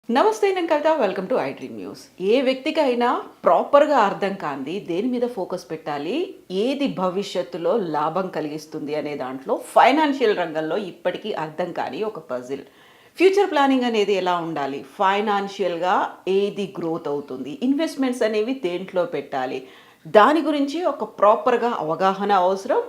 నమస్తే నేను Kavitha welcome to iDream News. ఏ వ్యక్తికైనా ప్రాపర్గా అర్థం కాంది దేని మీద ఫోకస్ పెట్టాలి, ఏది భవిష్యత్తులో లాభం కలిగిస్తుంది అనే దాంట్లో ఫైనాన్షియల్ రంగంలో ఇప్పటికీ అర్థం కాని ఒక పజిల్. ఫ్యూచర్ ప్లానింగ్ అనేది ఎలా ఉండాలి, ఫైనాన్షియల్గా ఏది గ్రోత్ అవుతుంది, ఇన్వెస్ట్మెంట్స్ అనేవి దేంట్లో పెట్టాలి, దాని గురించి ఒక ప్రాపర్గా అవగాహన అవసరం.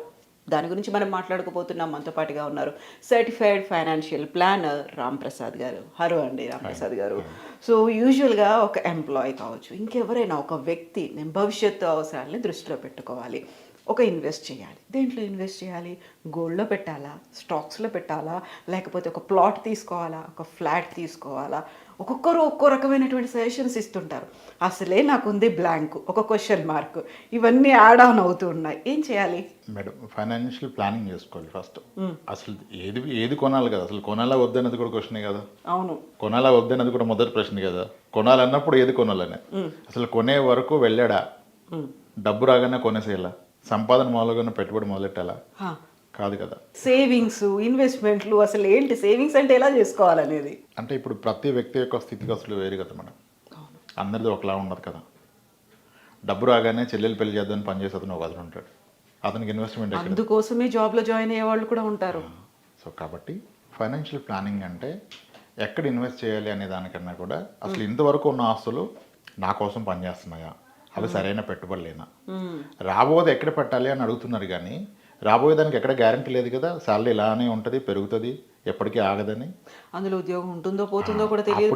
దాని గురించి మనం మాట్లాడుకోబోతున్నాం. మనతో పాటుగా ఉన్నారు certified financial planner Ram Prasad గారు. హలో అండి రామ్ ప్రసాద్ గారు. సో యూజువల్గా ఒక ఎంప్లాయీ కావచ్చు, ఇంకెవరైనా ఒక వ్యక్తి నేను భవిష్యత్తు అవసరాలని దృష్టిలో పెట్టుకోవాలి, ఒక ఇన్వెస్ట్ చేయాలి. దేంట్లో ఇన్వెస్ట్ చేయాలి? గోల్డ్లో పెట్టాలా, స్టాక్స్లో పెట్టాలా, లేకపోతే ఒక ప్లాట్ తీసుకోవాలా, ఒక ఫ్లాట్ తీసుకోవాలా? ఒక్కొక్కరు ఒక్కో రకమైనటువంటి సజెషన్స్ ఇస్తుంటారు. అసలే నాకుంది బ్లాంక్, ఒక క్వశ్చన్ మార్క్, ఇవన్నీ యాడ్ ఆన్ అవుతూ ఉన్నాయి. ఏం చేయాలి మేడం? ఫైనాన్షియల్ ప్లానింగ్ చేసుకోవాలి ఫస్ట్. అసలు ఏది ఏది కొనాలి కదా, అసలు కొనాలా వద్దన్నది కూడా క్వశ్చనే కదా. అవును, కొనాలా వద్దన్నది కూడా మొదటి ప్రశ్న కదా. కొనాలన్నప్పుడు ఏది కొనాలని, అసలు కొనే వరకు వెళ్ళాడా, డబ్బు రాగానే కొనేసేయాలా, సంపాదన మొదలుగానే పెట్టుబడి మొదలెట్టాలా? కాదు కదా. సేవింగ్స్, ఇన్వెస్ట్మెంట్లు, అసలు ఏంటి సేవింగ్స్ అంటే ఎలా చేసుకోవాలనేది. అంటే ఇప్పుడు ప్రతి వ్యక్తి యొక్క స్థితిగతులు వేరు కదా మేడం. అందరిది ఒకలా ఉండదు కదా. డబ్బు రాగానే చెల్లెలు పెళ్లి చేద్దామని పనిచేసే అతను ఒక అతను ఉంటాడు, అతనికి ఇన్వెస్ట్మెంట్ అందుకోసమే జాబ్లో జాయిన్ అయ్యే వాళ్ళు కూడా ఉంటారు. సో కాబట్టి ఫైనాన్షియల్ ప్లానింగ్ అంటే ఎక్కడ ఇన్వెస్ట్ చేయాలి అనే దానికన్నా కూడా అసలు ఇంతవరకు ఉన్న ఆస్తులు నా కోసం పనిచేస్తున్నాయా, అవి సరైన పెట్టుబడులేనా, రాబోయేది ఎక్కడ పెట్టాలి అని అడుగుతున్నారు. కానీ రాబోయేదానికి ఎక్కడ గ్యారంటీ లేదు కదా. శాలరీ ఇలానే ఉంటుంది, పెరుగుతుంది, ఎప్పటికీ ఆగదని. అందులో ఉద్యోగం ఉంటుందో పోతుందో కూడా తెలియదు.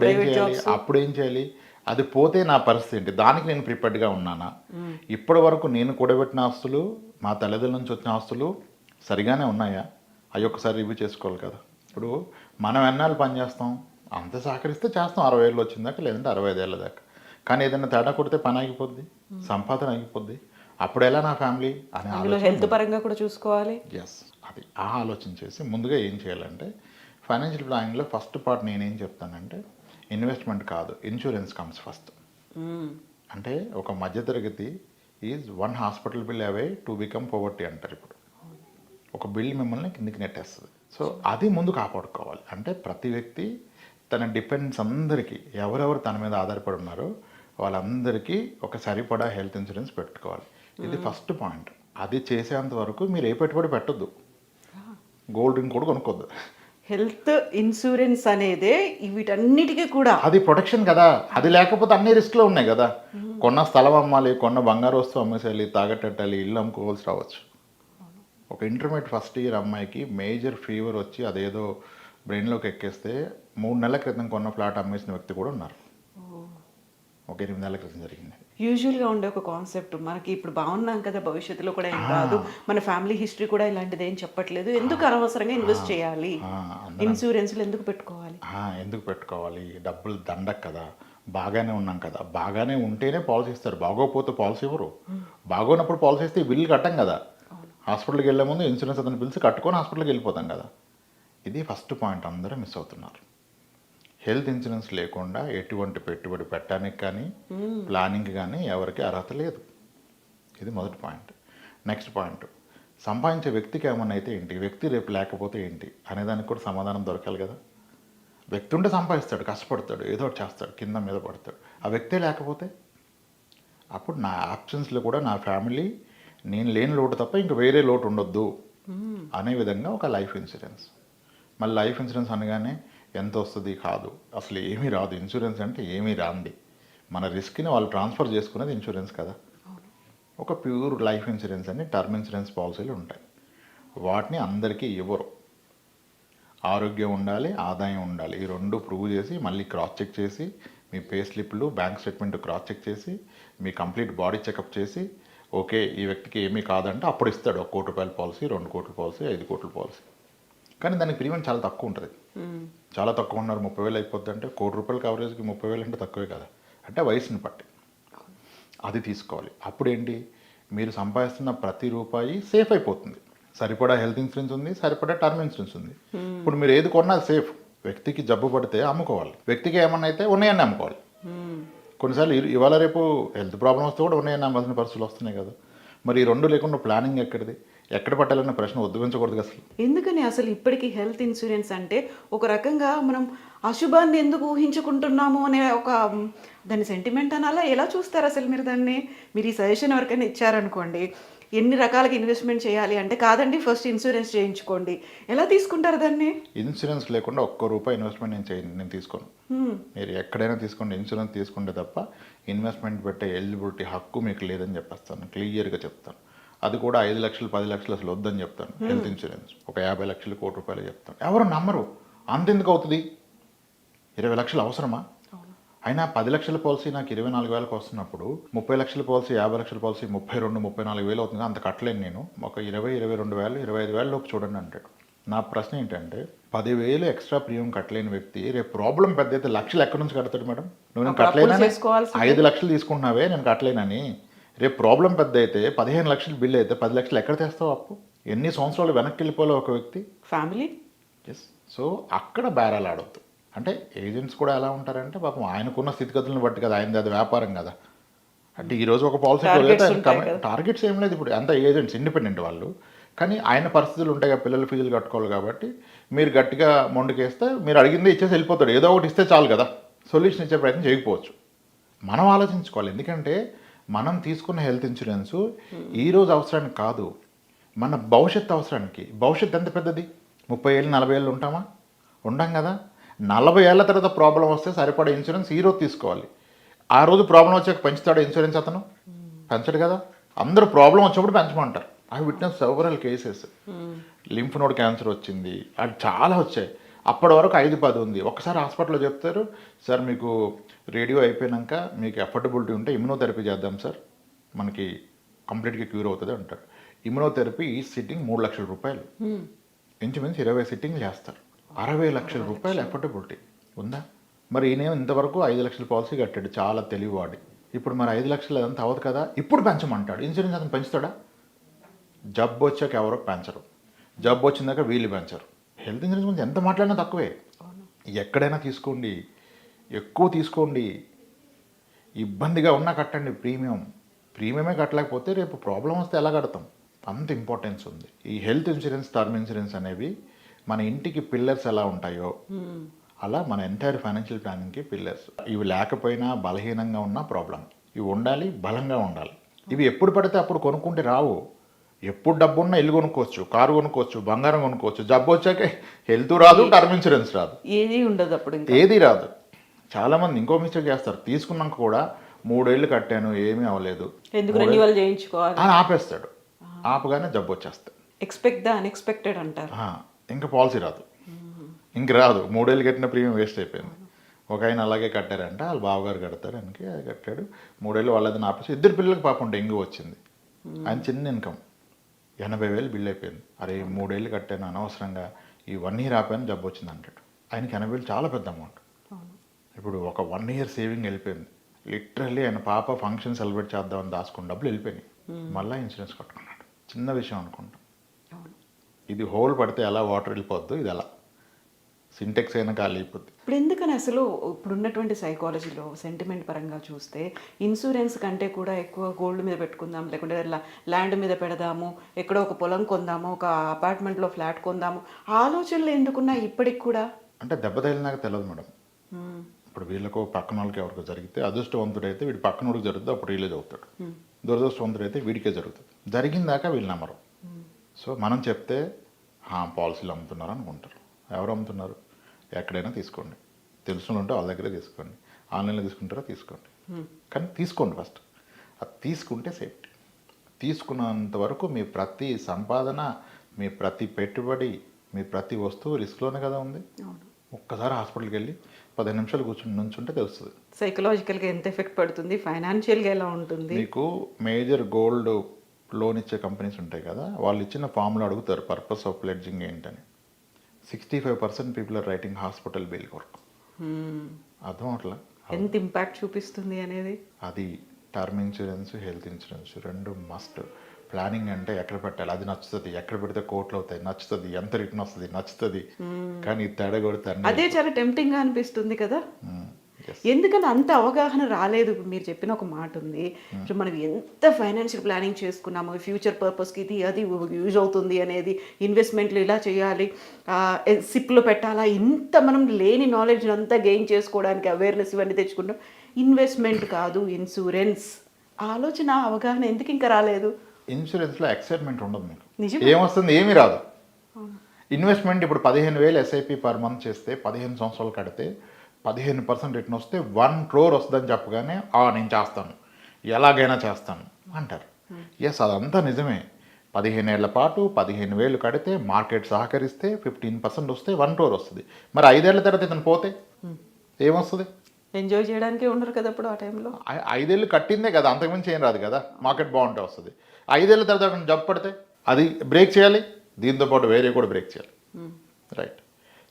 అప్పుడు ఏం చేయాలి? అది పోతే నా పరిస్థితి ఏంటి, దానికి నేను ప్రిపేర్డ్గా ఉన్నానా? ఇప్పటి వరకు నేను కూడబెట్టిన ఆస్తులు, మా తల్లిదండ్రుల నుంచి వచ్చిన ఆస్తులు సరిగానే ఉన్నాయా? అవి ఒక్కసారి రివ్యూ చేసుకోవాలి కదా. ఇప్పుడు మనం ఎన్నాళ్ళు పని చేస్తాం, అంత సహకరిస్తే చేస్తాం 60 ఏళ్ళు వచ్చిందాక, లేదంటే 65 ఏళ్ళ దాకా. కానీ ఏదైనా తేడా కొడితే పని ఆగిపోద్ది, సంపాదన ఆగిపోద్ది. అప్పుడు ఎలా నా ఫ్యామిలీ అని హెల్త్ పరంగా కూడా చూసుకోవాలి. ఎస్, అది ఆ ఆలోచన చేసి ముందుగా ఏం చేయాలంటే ఫైనాన్షియల్ ప్లానింగ్లో ఫస్ట్ పార్ట్ నేనేం చెప్తానంటే ఇన్వెస్ట్మెంట్ కాదు, ఇన్సూరెన్స్ కమ్స్ ఫస్ట్. అంటే ఒక మధ్యతరగతి is 1 hospital bill away to become poverty అంటారు. ఇప్పుడు ఒక బిల్ మిమ్మల్ని కిందికి నెట్టేస్తుంది. సో అది ముందు కాపాడుకోవాలి. అంటే ప్రతి వ్యక్తి తన డిపెండ్స్ అందరికీ, ఎవరెవరు తన మీద ఆధారపడి ఉన్నారో వాళ్ళందరికీ ఒక సరిపడా హెల్త్ ఇన్సూరెన్స్ పెట్టుకోవాలి. ఇది ఫస్ట్ పాయింట్. అది చేసేంత వరకు మీరు ఏ పెట్టుబడి పెట్టొద్దు, గోల్డ్ డ్రింక్ కూడా కొనుక్కోద్దు. హెల్త్ ఇన్సూరెన్స్ అనేదే వీటన్నిటికీ కూడా అది ప్రొటెక్షన్ కదా. అది లేకపోతే అన్ని రిస్క్లో ఉన్నాయి కదా. కొన్న స్థలం అమ్మాలి, కొన్న బంగారు వస్తువు అమ్మేసేయాలి, తాగట్టెట్టాలి, ఇల్లు అమ్ముకోవాల్సి రావచ్చు. ఒక ఇంటర్మీడియట్ ఫస్ట్ ఇయర్ అమ్మాయికి మేజర్ ఫీవర్ వచ్చి అదేదో బ్రెయిన్లోకి ఎక్కేస్తే 3 నెలల క్రితం కొన్న ఫ్లాట్ అమ్మేసిన వ్యక్తి కూడా ఉన్నారు. ఒక 8 నెలల క్రితం జరిగింది. యూజువల్గా ఉండే ఒక కాన్సెప్ట్, మనకి ఇప్పుడు బాగున్నాం కదా, భవిష్యత్తులో కూడా ఏం కాదు, మన ఫ్యామిలీ హిస్టరీ కూడా ఇలాంటిది ఏం చెప్పట్లేదు, ఎందుకు అనవసరంగా ఇన్వెస్ట్ చేయాలి, ఇన్సూరెన్స్లు ఎందుకు పెట్టుకోవాలి, ఎందుకు పెట్టుకోవాలి, డబ్బులు దండక్ కదా, బాగానే ఉన్నాం కదా. బాగానే ఉంటేనే పాలసీ ఇస్తారు, బాగోకపోతే పాలసీ ఇవ్వరు. బాగోనప్పుడు పాలసీ ఇస్తే బిల్లు కట్టం కదా. హాస్పిటల్కి వెళ్ళే ముందు ఇన్సూరెన్స్ అతను పిలిచి కట్టుకొని హాస్పిటల్కి వెళ్ళిపోతాం కదా. ఇది ఫస్ట్ పాయింట్, అందరూ మిస్ అవుతున్నారు. హెల్త్ ఇన్సూరెన్స్ లేకుండా ఎటువంటి పెట్టుబడి పెట్టడానికి కానీ ప్లానింగ్ కానీ ఎవరికి అర్హత లేదు. ఇది మొదటి పాయింట్. నెక్స్ట్ పాయింట్, సంపాదించే వ్యక్తికి ఏమన్నా అయితే ఏంటి, వ్యక్తి రేపు లేకపోతే ఏంటి అనేదానికి కూడా సమాధానం దొరకాలి కదా. వ్యక్తి ఉంటే సంపాదిస్తాడు, కష్టపడతాడు, ఏదో ఒకటి చేస్తాడు, కింద మీద పడతాడు. ఆ వ్యక్తే లేకపోతే అప్పుడు నా ఆప్షన్స్లో కూడా నా ఫ్యామిలీ, నేను లేని లోటు తప్ప ఇంకా వేరే లోటు ఉండొద్దు అనే విధంగా ఒక లైఫ్ ఇన్సూరెన్స్. మళ్ళీ లైఫ్ ఇన్సూరెన్స్ అనగానే ఎంత వస్తుంది, కాదు, అసలు ఏమీ రాదు. ఇన్సూరెన్స్ అంటే ఏమీ రాంది, మన రిస్క్ని వాళ్ళు ట్రాన్స్ఫర్ చేసుకునేది ఇన్సూరెన్స్ కదా. ఒక ప్యూర్ లైఫ్ ఇన్సూరెన్స్ అని టర్మ్ ఇన్సూరెన్స్ పాలసీలు ఉంటాయి. వాటిని అందరికీ ఇవ్వరు. ఆరోగ్యం ఉండాలి, ఆదాయం ఉండాలి, ఈ రెండు ప్రూవ్ చేసి మళ్ళీ క్రాస్ చెక్ చేసి మీ పే స్లిప్లు, బ్యాంక్ స్టేట్మెంట్ క్రాస్ చెక్ చేసి మీ కంప్లీట్ బాడీ చెకప్ చేసి ఓకే ఈ వ్యక్తికి ఏమీ కాదంటే అప్పుడు ఇస్తాడు. 1 కోటి రూపాయల పాలసీ, 2 కోట్ల పాలసీ, 5 కోట్ల పాలసీ. కానీ దానికి ప్రీమియం చాలా తక్కువ ఉంటుంది. చాలా తక్కువ ఉన్నారు, 30,000 అయిపోద్ది అంటే 1 కోటి రూపాయల కవరేజ్కి 30,000 అంటే తక్కువే కదా. అంటే వయసుని బట్టి అది తీసుకోవాలి. అప్పుడేంటి, మీరు సంపాదిస్తున్న ప్రతి రూపాయి సేఫ్ అయిపోతుంది. సరిపడా హెల్త్ ఇన్సూరెన్స్ ఉంది, సరిపడా టర్మ్ ఇన్సూరెన్స్ ఉంది. ఇప్పుడు మీరు ఏది కొన్నా సేఫ్. వ్యక్తికి జబ్బు పడితే అమ్ముకోవాలి, వ్యక్తికి ఏమన్నా అయితే ఉన్నాయని అమ్ముకోవాలి. కొన్నిసార్లు ఇవాళ రేపు హెల్త్ ప్రాబ్లమ్ వస్తే కూడా ఉన్నాయని అమ్మాల్సిన పరిస్థితులు వస్తున్నాయి కదా. మరి ఈ రెండు లేకుండా ప్లానింగ్ ఎక్కడిది? ఎక్కడ పట్టాలన్న ప్రశ్న ఉద్భవించకూడదు అసలు. ఎందుకని అసలు ఇప్పటికీ హెల్త్ ఇన్సూరెన్స్ అంటే ఒక రకంగా మనం అశుభాన్ని ఎందుకు ఊహించుకుంటున్నాము అనే ఒక దాని సెంటిమెంట్ అనాలా, ఎలా చూస్తారు అసలు మీరు దాన్ని? మీరు ఈ సజెషన్ ఎవరికైనా ఇచ్చారనుకోండి, ఎన్ని రకాలకి ఇన్వెస్ట్మెంట్ చేయాలి అంటే, కాదండి ఫస్ట్ ఇన్సూరెన్స్ చేయించుకోండి, ఎలా తీసుకుంటారు దాన్ని? ఇన్సూరెన్స్ లేకుండా ఒక్క రూపాయి ఇన్వెస్ట్మెంట్ నేను తీసుకోను. మీరు ఎక్కడైనా తీసుకోండి, ఇన్సూరెన్స్ తీసుకుంటే తప్ప ఇన్వెస్ట్మెంట్ పెట్టే ఎలిజిబిలిటీ హక్కు మీకు లేదని చెప్పేస్తాను, క్లియర్గా చెప్తాను. అది కూడా 5 లక్షలు 10 లక్షలు అసలు వద్దని చెప్తాను. హెల్త్ ఇన్సూరెన్స్ ఒక 50 లక్షలు కోటి రూపాయలు చెప్తాను. ఎవరు నమ్మరు. అంతెందుకు అవుతుంది? 20 లక్షలు అవసరమా? అయినా 10 లక్షల పాలసీ నాకు 24,000కి వస్తున్నప్పుడు 30 లక్షల పాలసీ 50 లక్షల పాలసీ 32-34,000 అవుతుంది. అంత కట్టలేను నేను. ఒక 22,000 25,000 లోపు చూడండి అంటాడు. నా ప్రశ్న ఏంటంటే 10,000 ఎక్స్ట్రా ప్రీమియం కట్టలేని వ్యక్తి రేపు ప్రాబ్లం పెద్ద అయితే లక్షలు ఎక్కడి నుంచి కడతాడు మేడం? నువ్వు నేను కట్టలేనని 5 లక్షలు తీసుకుంటున్నావే, నేను కట్టలేనని. రేపు ప్రాబ్లం పెద్ద అయితే 15 లక్షలు బిల్ అయితే 10 లక్షలు ఎక్కడ తెస్తావు అప్పు? ఎన్ని సంవత్సరాలు వెనక్కి వెళ్ళిపోలే ఒక వ్యక్తి? ఫ్యామిలీ. ఎస్. సో అక్కడ బేరాలు ఆడొద్దు. అంటే ఏజెంట్స్ కూడా ఎలా ఉంటారంటే పాపం ఆయనకున్న స్థితిగతులను బట్టి కదా, ఆయనది అది వ్యాపారం కదా. అంటే ఈరోజు ఒక పాలసీ టార్గెట్స్ ఏం లేదు. ఇప్పుడు అంతా ఏజెంట్స్ ఇండిపెండెంట్ వాళ్ళు. కానీ ఆయన పరిస్థితులు ఉంటాయి కదా, పిల్లల ఫీజులు కట్టుకోవాలి కాబట్టి మీరు గట్టిగా మొండికేస్తే మీరు అడిగిందే ఇచ్చేసి వెళ్ళిపోతాడు. ఏదో ఒకటి ఇస్తే చాలు కదా, సొల్యూషన్ ఇచ్చే ప్రయత్నం చేయకపోవచ్చు. మనం ఆలోచించుకోవాలి. ఎందుకంటే మనం తీసుకున్న హెల్త్ ఇన్సూరెన్స్ ఈరోజు అవసరానికి కాదు, మన భవిష్యత్తు అవసరానికి. భవిష్యత్తు ఎంత పెద్దది? 30 ఏళ్ళు 40 ఏళ్ళు ఉంటామా? ఉండం కదా. 40 ఏళ్ల తర్వాత ప్రాబ్లం వస్తే సరిపడే ఇన్సూరెన్స్ ఈరోజు తీసుకోవాలి. ఆ రోజు ప్రాబ్లం వచ్చాక పెంచుతాడు ఇన్సూరెన్స్ అతను? పెంచడు కదా. అందరూ ప్రాబ్లం వచ్చినప్పుడు పెంచమంటారు. I witness several cases. Lymph node cancer వచ్చింది, అది చాలా వచ్చాయి. అప్పటి వరకు 5-10 ఉంది. ఒకసారి హాస్పిటల్లో చెప్తారు, సార్ మీకు రేడియో అయిపోయాక మీకు అఫోర్డబిలిటీ ఉంటే ఇమ్యునోథెరపీ చేద్దాం సార్, మనకి కంప్లీట్గా క్యూర్ అవుతుంది అంటారు. ఇమ్యునోథెరపీ ఈ సిట్టింగ్ 3 లక్షల రూపాయలు. ఇంచుమించు 20 సిట్టింగ్లు చేస్తారు. 60 లక్షల రూపాయలు అఫోర్డబిలిటీ ఉందా? మరి ఈయన ఇంతవరకు 5 లక్షల పాలసీ కట్టాడు, చాలా తెలివివాడి. ఇప్పుడు మరి 5 లక్షలు అదంతా అవ్వదు కదా, ఇప్పుడు పెంచమంటాడు. ఇన్సూరెన్స్ అతను పెంచుతాడా? జబ్బు వచ్చాక ఎవరో పెంచరు, జబ్బు వచ్చిందాక వీళ్ళు పెంచరు. హెల్త్ ఇన్సూరెన్స్ గురించి ఎంత మాట్లాడినా తక్కువే. ఎక్కడైనా తీసుకోండి, ఎక్కువ తీసుకోండి, ఇబ్బందిగా ఉన్నా కట్టండి ప్రీమియమే కట్టలేకపోతే రేపు ప్రాబ్లం వస్తే ఎలా కడతాం? అంత ఇంపార్టెన్స్ ఉంది. ఈ హెల్త్ ఇన్సూరెన్స్, టర్మ్ ఇన్సూరెన్స్ అనేవి మన ఇంటికి పిల్లర్స్ ఎలా ఉంటాయో అలా మన ఎంటైర్ ఫైనాన్షియల్ ప్లానింగ్కి పిల్లర్స్. ఇవి లేకపోయినా బలహీనంగా ఉన్న ప్రాబ్లం, ఇవి ఉండాలి, బలంగా ఉండాలి. ఇవి ఎప్పుడు పడితే అప్పుడు కొనుక్కుంటే రావు. ఎప్పుడు డబ్బు ఉన్నా ఇల్లు కొనుక్కోవచ్చు, కారు కొనుక్కోవచ్చు, బంగారం కొనుక్కోవచ్చు. జబ్బు వచ్చాక హెల్త్ రాదు, టర్మ్ ఇన్సూరెన్స్ రాదు, ఏది ఉండదు, అప్పుడు ఏది రాదు. చాలామంది ఇంకో మిస్టేక్ చేస్తారు, తీసుకున్నాక కూడా 3 ఏళ్ళు కట్టాను ఏమీ అవ్వలేదు ఎందుకు రెన్యువల్ చేయించుకోవాలి అని ఆపేస్తాడు. ఆపగానే జబ్బు వచ్చేస్తాడు. ఎక్స్పెక్ట్ ద అన్ఎక్స్పెక్టెడ్ అంటారు. ఇంకా పాలసీ రాదు, ఇంక రాదు. 3 ఏళ్ళు కట్టిన ప్రీమియం వేస్ట్ అయిపోయింది. ఒక ఆయన అలాగే కట్టారంట, వాళ్ళ బావగారు కడతారు, ఆయనకి అది కట్టాడు. 3 ఏళ్ళు వాళ్ళది ఆపేసి 2 పిల్లలకి పాపం డెంగ్యూ వచ్చింది. ఆయన చిన్న ఇన్కమ్ 80,000 బిల్ అయిపోయింది. అరే 3 ఏళ్ళు కట్టాను అనవసరంగా, ఈ 1 ఇయర్ ఆపాను జబ్బు వచ్చింది అంటాడు. ఆయనకి 80,000 చాలా పెద్ద అమౌంట్. ఇప్పుడు ఒక 1 ఇయర్ సేవింగ్ వెళ్ళిపోయింది. లిటరల్లీ ఆయన పాప ఫంక్షన్ సెలబ్రేట్ చేద్దామని దాచుకున్న డబ్బులు వెళ్ళిపోయినాయి. మళ్ళీ ఇన్సూరెన్స్ కట్టుకున్నాడు. చిన్న విషయం అనుకుంటాం. ఇది హోల్ పడితే ఎలా వాటర్ వెళ్ళిపోద్దు, ఇది ఎలా సింటెక్స్ అయినా ఖాళీ అయిపోద్ది. ఇప్పుడు ఎందుకని అసలు ఇప్పుడున్నటువంటి సైకాలజీలో సెంటిమెంట్ పరంగా చూస్తే ఇన్సూరెన్స్ కంటే కూడా ఎక్కువ గోల్డ్ మీద పెట్టుకుందాం, లేకుంటే ల్యాండ్ మీద పెడదాము, ఎక్కడో ఒక పొలం కొందాము, ఒక అపార్ట్మెంట్లో ఫ్లాట్ కొందాము, ఆలోచనలు ఎందుకున్నా ఇప్పటికి కూడా? అంటే దెబ్బ తగిలినాక తెలియదు మేడం. ఇప్పుడు వీళ్ళకు పక్కన వాళ్ళకి ఎవరికి జరిగితే, అదృష్టవంతుడైతే వీడి పక్కనోడికి జరుగుతుంది, అప్పుడు రిలీజ్ అవుతాడు. దురదృష్టవంతుడైతే వీడికే జరుగుతుంది. జరిగిందాక వీళ్ళు నమ్మరు. సో మనం చెప్తే పాలసీలు అమ్ముతున్నారు అనుకుంటారు. ఎవరు అమ్ముతున్నారు? ఎక్కడైనా తీసుకోండి, తెలుసులు ఉంటే వాళ్ళ దగ్గరే తీసుకోండి, ఆన్లైన్లో తీసుకుంటారో తీసుకోండి, కానీ తీసుకోండి ఫస్ట్. అది తీసుకుంటే సేఫ్టీ. తీసుకున్నంత వరకు మీ ప్రతి సంపాదన, మీ ప్రతి పెట్టుబడి, మీ ప్రతి వస్తువు రిస్క్లోనే కదా ఉంది. ఒక్కసారి హాస్పిటల్కి వెళ్ళి 15 నిమిషాలు కూర్చుని నుంచుంటే తెలుస్తుంది సైకలాజికల్గా ఎంత ఎఫెక్ట్ పడుతుంది, ఫైనాన్షియల్గా ఎలా ఉంటుంది. మీకు మేజర్ గోల్డ్ లోన్ ఇచ్చే కంపెనీస్ ఉంటాయి కదా, వాళ్ళు ఇచ్చిన ఫామ్లో అడుగుతారు పర్పస్ ఆఫ్ ప్లెడ్జింగ్ ఏంటని. 65% people are writing hospital bill కొరకు. అర్థం అట్లా ఎంత ఇంపాక్ట్ చూపిస్తుంది అనేది. అది టర్మ్ ఇన్సూరెన్స్, హెల్త్ ఇన్సూరెన్స్ రెండు మస్ట్. ప్లానింగ్ అంటే ఎక్కడ పెట్టాలి, అది నచ్చుతుంది, ఎక్కడ పెడితే కోట్లు అవుతాయి, నచ్చుతుంది, ఎంత రిటర్న్ వస్తుంది, నచ్చుతుంది. కానీ తేడా కొడితే అదే చాలా టెంప్టింగ్గా అనిపిస్తుంది కదా. ఎందుకని అంత అవగాహన రాలేదు? ఇప్పుడు మీరు చెప్పిన ఒక మాట ఉంది, ఇప్పుడు మనం ఎంత ఫైనాన్షియల్ ప్లానింగ్ చేసుకున్నాము, ఫ్యూచర్ పర్పస్కి ఇది అది యూజ్ అవుతుంది అనేది, ఇన్వెస్ట్మెంట్లు ఇలా చేయాలి, సిప్లో పెట్టాలా, ఇంత మనం లేని నాలెడ్జ్ అంతా గెయిన్ చేసుకోవడానికి అవేర్నెస్ ఇవన్నీ తెచ్చుకుంటాం. ఇన్వెస్ట్మెంట్ కాదు ఇన్సూరెన్స్, ఆలోచన అవగాహన ఎందుకు ఇంకా రాలేదు? ఇన్సూరెన్స్లో ఎక్సైట్మెంట్ ఉండదు మీకు. నిజం. ఏమొస్తుంది? ఏమీ రాదు. ఇన్వెస్ట్మెంట్ ఇప్పుడు 15,000 ఎస్ఐపి పర్ మంత్ చేస్తే 15 సంవత్సరాలు కడితే 15% రిటర్న్ వస్తే 1 crore వస్తుందని చెప్పగానే నేను చేస్తాను, ఎలాగైనా చేస్తాను అంటారు. ఎస్, అదంతా నిజమే. 15 ఏళ్ల పాటు 15,000 కడితే మార్కెట్ సహకరిస్తే 15% వస్తే 1 crore వస్తుంది. మరి 5 ఏళ్ల తర్వాత ఇతను పోతే ఏమొస్తుంది? ఎంజాయ్ చేయడానికే ఉండరు కదా అప్పుడు ఆ టైంలో. 5 ఏళ్ళు కట్టిందే కదా, అంతకుమించి ఏం రాదు కదా. మార్కెట్ బాగుంటే వస్తుంది. 5 ఏళ్ల తర్వాత అక్కడ జబ్బు పడితే అది బ్రేక్ చేయాలి, దీంతో పాటు వేరే కూడా బ్రేక్ చేయాలి. రైట్.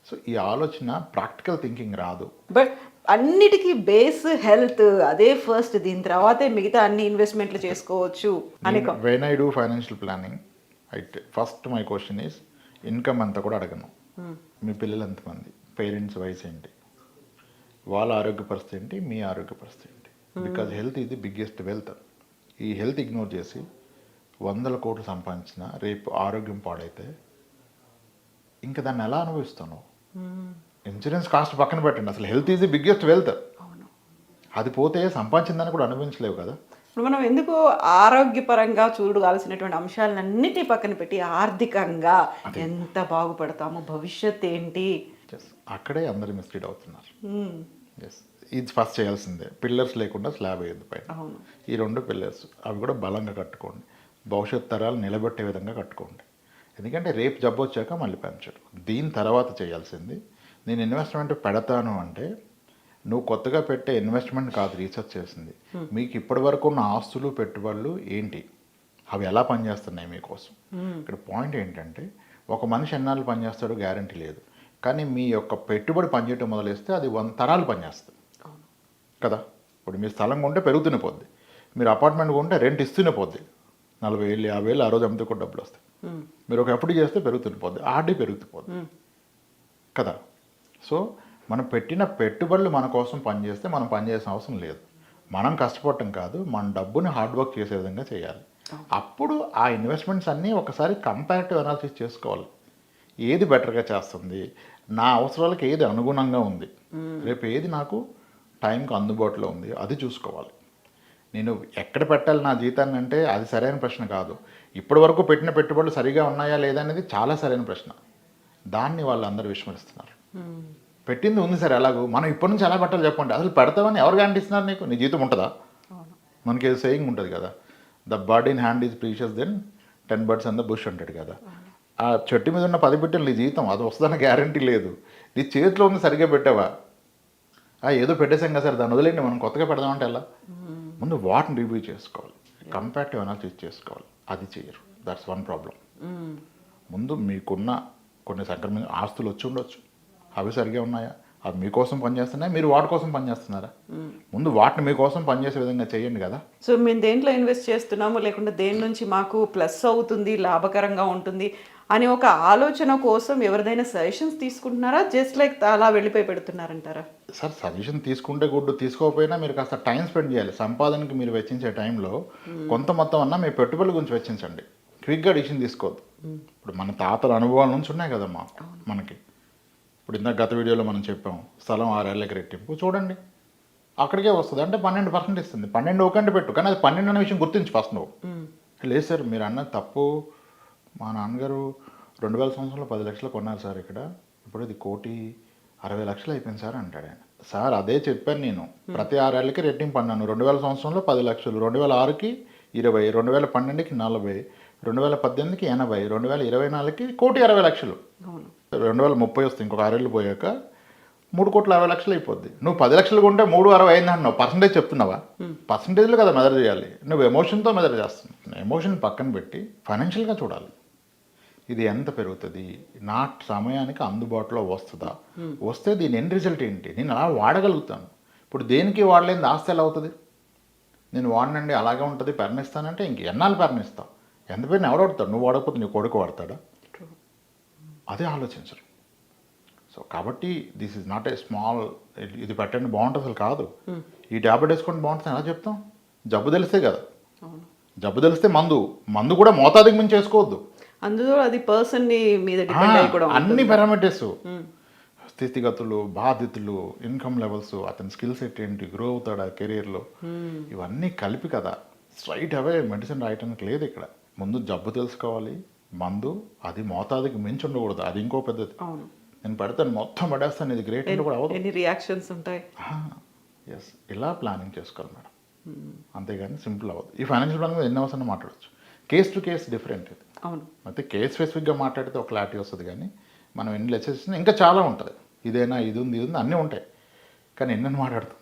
సో ఈ ఆలోచన ప్రాక్టికల్ థింకింగ్ రాదు. బట్ అన్నిటికీ బేస్ హెల్త్, అదే ఫస్ట్, దీని తర్వాతే మిగతా అన్ని ఇన్వెస్ట్మెంట్లు చేసుకోవచ్చు అని. When I do financial planning first my question is income అంతా కూడా అడగను. మీ పిల్లలు ఎంతమంది, పేరెంట్స్ వయసు ఏంటి, వాళ్ళ ఆరోగ్య పరిస్థితి ఏంటి, మీ ఆరోగ్య పరిస్థితి ఏంటి. Because health is the biggest wealth. ఈ హెల్త్ ఇగ్నోర్ చేసి 100 కోట్లు సంపాదించిన రేపు ఆరోగ్యం పాడైతే ఇంకా దాన్ని ఎలా అనుభవిస్తాను? ఇన్సూరెన్స్ కాస్ట్ పక్కన పెట్టండి, అసలు health is the biggest wealth. అది పోతే సంపాదించిందని కూడా అనుభవించలేవు కదా. ఇప్పుడు మనం ఎందుకు ఆరోగ్యపరంగా చూడాల్సినటువంటి అంశాలన్నిటి పక్కన పెట్టి ఆర్థికంగా ఎంత బాగుపడతామో, భవిష్యత్ ఏంటి, అక్కడే అందరూ మిస్లీడ్ అవుతున్నారు. ఎస్, ఇది ఫస్ట్ చేయాల్సిందే. పిల్లర్స్ లేకుండా స్లాబ్ వేయద్దు పైన. ఈ 2 పిల్లర్స్ అవి కూడా బలంగా కట్టుకోండి. భవిష్యత్ తరాలు నిలబెట్టే విధంగా కట్టుకోండి. ఎందుకంటే రేపు జబ్బు వచ్చాక మళ్ళీ పెంచడు. దీని తర్వాత చేయాల్సింది, నేను ఇన్వెస్ట్మెంట్ పెడతాను అంటే నువ్వు కొత్తగా పెట్టే ఇన్వెస్ట్మెంట్ కాదు రీసెర్చ్ చేసింది. మీకు ఇప్పటి వరకు ఉన్న ఆస్తులు పెట్టుబడులు ఏంటి, అవి ఎలా పనిచేస్తున్నాయి మీకోసం. ఇక్కడ పాయింట్ ఏంటంటే ఒక మనిషి ఎన్నాళ్ళు పనిచేస్తాడో గ్యారంటీ లేదు, కానీ మీ యొక్క పెట్టుబడి పనిచేయటం మొదలేస్తే అది 100 తరాలు పనిచేస్తుంది కదా. ఇప్పుడు మీరు స్థలం కొంటే పెరుగుతూనే పోద్ది, మీరు అపార్ట్మెంట్ కొంటే రెంట్ ఇస్తూనే పోద్ది. 40,000 50,000 ఆ రోజు అమ్మితే కూడా డబ్బులు వస్తాయి. మీరు ఒక ఎఫ్డి చేస్తే పెరుగుతూనే పోద్ది, ఆర్డీ పెరుగుతుపోద్ది కదా. సో మనం పెట్టిన పెట్టుబడులు మన కోసం పనిచేస్తే మనం పనిచేసిన అవసరం లేదు. మనం కష్టపడటం కాదు, మన డబ్బుని హార్డ్ వర్క్ చేసే విధంగా చేయాలి. అప్పుడు ఆ ఇన్వెస్ట్మెంట్స్ అన్నీ ఒకసారి కంపారిటివ్ అనాలిసిస్ చేసుకోవాలి. ఏది బెటర్గా చేస్తుంది, నా అవసరాలకు ఏది అనుగుణంగా ఉంది, రేపు ఏది నాకు టైంకి అందుబాటులో ఉంది, అది చూసుకోవాలి. నేను ఎక్కడ పెట్టాలి నా జీతాన్ని అంటే అది సరైన ప్రశ్న కాదు. ఇప్పటి వరకు పెట్టిన పెట్టుబడులు సరిగా ఉన్నాయా లేదా అనేది చాలా సరైన ప్రశ్న. దాన్ని వాళ్ళందరూ విస్మరిస్తున్నారు. పెట్టింది ఉంది సరే, ఎలాగో మనం ఇప్పటి నుంచి ఎలా పెట్టాలి చెప్పండి. అసలు పెడతామని ఎవరు గ్యారంటీ ఇస్తున్నారు నీకు? నీ జీతం ఉంటుందా? మనకి ఏదో సేయింగ్ ఉంటుంది కదా, the bird in hand is precious then 10 birds on the bush అంటాడు కదా. ఆ చెట్టు మీద ఉన్న 10 బిడ్డలు నీ జీతం అది వస్తుందన్న గ్యారంటీ లేదు. నీ చేతిలో ఉంది సరిగ్గా పెట్టావా? ఏదో పెట్టేసాం కదా సార్ దాన్ని వదిలేండి మనం కొత్తగా పెడదామంటే ఎలా? ముందు వాటిని రివ్యూ చేసుకోవాలి, కంపారిటివ్ అనాలిసిస్ చేసుకోవాలి. అది చేయరు. That's one problem. ముందు మీకున్న కొన్ని సంక్రమణ ఆస్తులు వచ్చి ఉండొచ్చు, అవి సరిగా ఉన్నాయా, అవి మీకోసం పనిచేస్తున్నాయా, మీరు వాటి కోసం పనిచేస్తున్నారా? ముందు వాటిని మీకోసం పనిచేసే విధంగా చేయండి కదా. సో మేము దేంట్లో ఇన్వెస్ట్ చేస్తున్నాము, లేకుంటే దేని నుంచి మాకు ప్లస్ అవుతుంది, లాభకరంగా ఉంటుంది అని ఒక ఆలోచన కోసం ఎవరిదైనా సజెషన్స్ తీసుకుంటున్నారా? జస్ట్ లైక్ అలా వెళ్ళిపోయి పెడుతున్నారంటారా? సార్ సజెషన్ తీసుకుంటే గుడ్డు, తీసుకోకపోయినా మీరు కాస్త టైం స్పెండ్ చేయాలి. సంపాదనకి మీరు వెచ్చించే టైంలో కొంత మొత్తం అన్నా మీ పెట్టుబడుల గురించి వెచ్చించండి. క్విక్గా డిసిషన్ తీసుకోవద్దు. ఇప్పుడు మన తాతల అనుభవాల నుంచి ఉన్నాయి కదమ్మా మనకి. ఇప్పుడు ఇందాక గత వీడియోలో మనం చెప్పాం, స్థలం 6 ఏళ్ళకి రెట్టింపు చూడండి, అక్కడికే వస్తుంది. అంటే 12% ఇస్తుంది. 12 ఒకంటే పెట్టు, కానీ అది 12 అనే విషయం గుర్తించి ఫస్ట్ నువ్వు. లేదు సార్ మీరు అన్నది తప్పు, మా నాన్నగారు 2000 సంవత్సరంలో 10 లక్షలు కొన్నారు సార్ ఇక్కడ, ఇప్పుడు ఇది 1,60,00,000 అయిపోయింది సార్ అంటాడు ఆయన. సార్ అదే చెప్పాను నేను, ప్రతి 6 ఏళ్ళకి రెట్టింపు అన్నాను. 2000 సంవత్సరంలో 10 లక్షలు, 2006కి 20, 2012కి 40, 2018కి 80, 2024కి 1,60,00,000. 2030 వస్తుంది, ఇంకొక 6 ఏళ్ళు పోయాక 3,50,00,000 అయిపోద్ది. నువ్వు 10 లక్షలు కొంటే 3,60 అయింది అంటున్నావు, పర్సంటేజ్ చెప్తున్నావా? పర్సంటేజ్లో కదా మెజర్ చేయాలి, నువ్వు ఎమోషన్తో మెజర్ చేస్తున్నావు. ఎమోషన్ పక్కన పెట్టి ఫైనాన్షియల్గా చూడాలి. ఇది ఎంత పెరుగుతుంది, నా సమయానికి అందుబాటులో వస్తుందా, వస్తే దీని ఎండ్ రిజల్ట్ ఏంటి, నేను అలా వాడగలుగుతాను. ఇప్పుడు దేనికి వాడలేని ఆస్తి ఎలా అవుతుంది? నేను వాడినండి అలాగే ఉంటుంది పెరణిస్తానంటే ఇంక ఎన్నాళ్ళు పెరణిస్తావు? ఎంత పేరుని ఎవడు వాడతాడు? నువ్వు వాడకపోతే నీ కొడుకు వాడతాడా? అదే ఆలోచించరు. సో కాబట్టి this is not a small, ఇది పెట్టండి బాగుంటుంది అసలు కాదు. ఈ ట్యాబ్లెట్ వేసుకోండి బాగుంటుంది ఎలా చెప్తాం? జబ్బు తెలిస్తే కదా. అవును. జబ్బు తెలిస్తే మందు కూడా మోతాదుకి మించి చేసుకోవద్దు. అందులో అది పర్సన్ మీద డిపెండ్ అయి కూడా అన్ని పారామీటర్స్, స్థితిగతులు, బాధ్యతలు, ఇన్కమ్ లెవెల్స్, అతని స్కిల్ సెట్ ఏంటి, గ్రో అవుతాడా కెరీర్లో, ఇవన్నీ కలిపి కదా. స్ట్రైట్ అవే మెడిసిన్ రాయటానికి లేదు ఇక్కడ. ముందు జబ్బు తెలుసుకోవాలి, మందు అది మోతాదుకి మించి ఉండకూడదు, అది ఇంకో పెద్దది. అవును. నేను పెడతాను మొత్తం పడేస్తాను, ఇది గ్రేట్ అంటే కూడా అవ్వదు. ఎన్ని రియాక్షన్స్ ఉంటాయి. ఎస్, ఇలా ప్లానింగ్ చేసుకోవాలి మేడం, అంతేగాని సింపుల్ అవ్వదు. ఈ ఫైనాన్షియల్ ప్లాన్ మీద ఎన్ని అవసరం మాట్లాడచ్చు. కేస్ టు కేస్ డిఫరెంట్ ఇది. అవును. అయితే కేస్ స్పెసిఫిక్గా మాట్లాడితే ఒక క్లారిటీ వస్తుంది, కానీ మనం ఎన్ని లెసెస్ ఇంకా చాలా ఉంటుంది. ఇదేనా, ఇది ఉంది అన్నీ ఉంటాయి, కానీ ఎన్నని మాట్లాడతాం.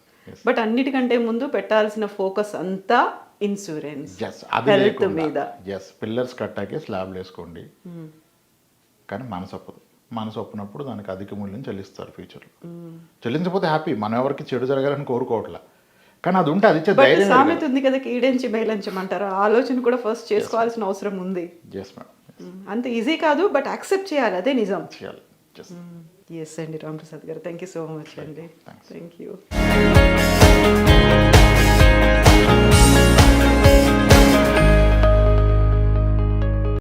బట్ అన్నిటికంటే ముందు పెట్టాల్సిన ఫోకస్ అంతా ఇన్సూరెన్స్, ఎస్, అది హెల్త్ మీద. ఎస్, పిల్లర్స్ కట్టాకే స్లాబ్లు వేసుకోండి, కానీ మనసు ఒప్పదు. మనసు ఒప్పినప్పుడు దానికి అధిక మూల్యం చెల్లిస్తారు ఫ్యూచర్లో. చెల్లించకపోతే హ్యాపీ, మనం ఎవరికి చెడు జరగాలని కోరుకోవట్లే, కానీ అది ఉంటే అది ఇచ్చే ధైర్యం. సామెత ఉంది కదా, కీడించి మేలంచమంటారు. ఆలోచన కూడా ఫస్ట్ చేసుకోవాల్సిన అవసరం ఉంది. ఎస్ మేడం, అంత ఈజీ కాదు, బట్ యాక్సెప్ట్ చేయాలి, అదే నిజం. చేయాలి. ఎస్ అండి, రామ్ ప్రసాద్ గారు, థ్యాంక్ యూ సో మచ్ అండి. Thanks. Thank you.